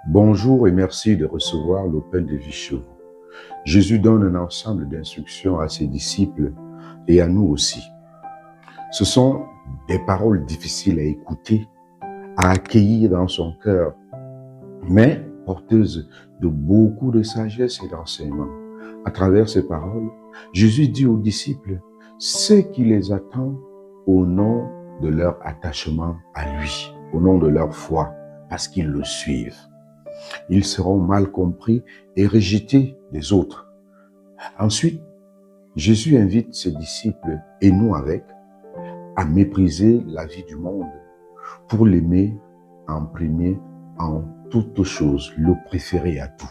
Bonjour et merci de recevoir l'Open de vie chez vous. Jésus donne un ensemble d'instructions à ses disciples et à nous aussi. Ce sont des paroles difficiles à écouter, à accueillir dans son cœur, mais porteuses de beaucoup de sagesse et d'enseignement. À travers ces paroles, Jésus dit aux disciples ce qui les attend au nom de leur attachement à lui, au nom de leur foi, parce qu'ils le suivent. Ils seront mal compris et rejetés des autres. Ensuite, Jésus invite ses disciples, et nous avec, à mépriser la vie du monde pour l'aimer en premier en toutes choses, le préférer à tout.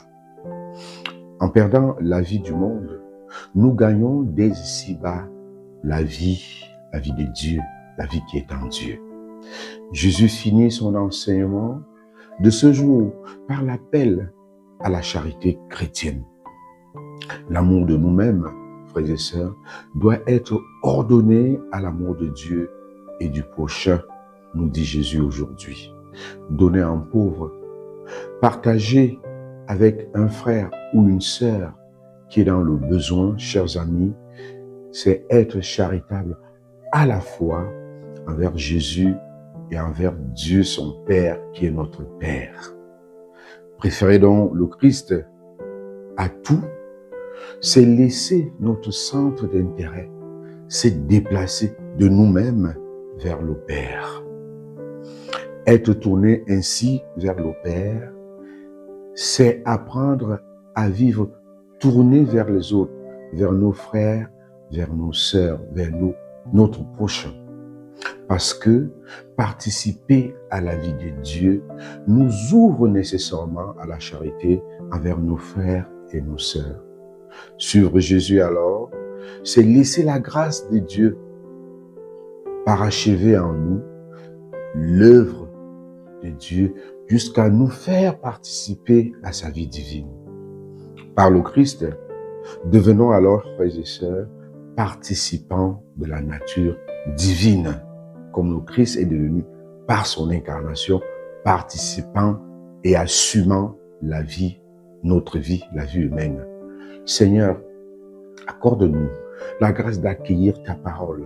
En perdant la vie du monde, nous gagnons dès ici-bas la vie de Dieu, la vie qui est en Dieu. Jésus finit son enseignement de ce jour par l'appel à la charité chrétienne. L'amour de nous-mêmes, frères et sœurs, doit être ordonné à l'amour de Dieu et du prochain, nous dit Jésus aujourd'hui. Donner à un pauvre, partager avec un frère ou une sœur qui est dans le besoin, chers amis, c'est être charitable à la fois envers Jésus et envers Dieu son Père qui est notre Père. Préférer donc le Christ à tout, c'est laisser notre centre d'intérêt, c'est déplacer de nous-mêmes vers le Père. Être tourné ainsi vers le Père, c'est apprendre à vivre tourné vers les autres, vers nos frères, vers nos sœurs, vers notre prochain. Parce que participer à la vie de Dieu nous ouvre nécessairement à la charité envers nos frères et nos sœurs. Suivre Jésus alors, c'est laisser la grâce de Dieu parachever en nous l'œuvre de Dieu jusqu'à nous faire participer à sa vie divine. Par le Christ, devenons alors, frères et sœurs, participants de la nature divine, comme le Christ est devenu, par son incarnation, participant et assumant la vie, notre vie, la vie humaine. Seigneur, accorde-nous la grâce d'accueillir ta parole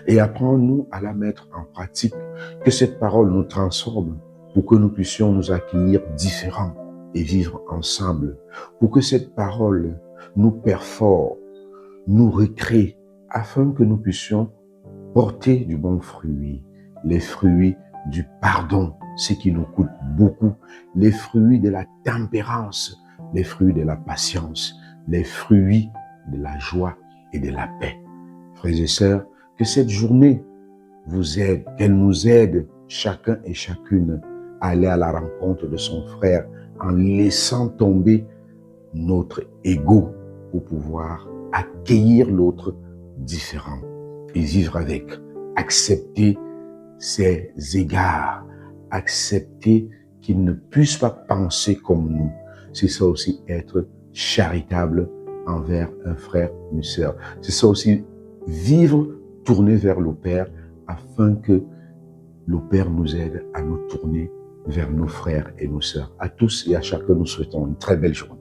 et apprends-nous à la mettre en pratique, que cette parole nous transforme pour que nous puissions nous accueillir différents et vivre ensemble, pour que cette parole nous perfore, nous recrée, afin que nous puissions porter du bon fruit, les fruits du pardon, ce qui nous coûte beaucoup, les fruits de la tempérance, les fruits de la patience, les fruits de la joie et de la paix. Frères et sœurs, que cette journée vous aide, qu'elle nous aide, chacun et chacune, à aller à la rencontre de son frère en laissant tomber notre ego pour pouvoir accueillir l'autre différent et vivre avec, accepter ses égards, accepter qu'il ne puisse pas penser comme nous. C'est ça aussi être charitable envers un frère, une sœur. C'est ça aussi vivre tourné vers le Père afin que le Père nous aide à nous tourner vers nos frères et nos sœurs. À tous et à chacun, nous souhaitons une très belle journée.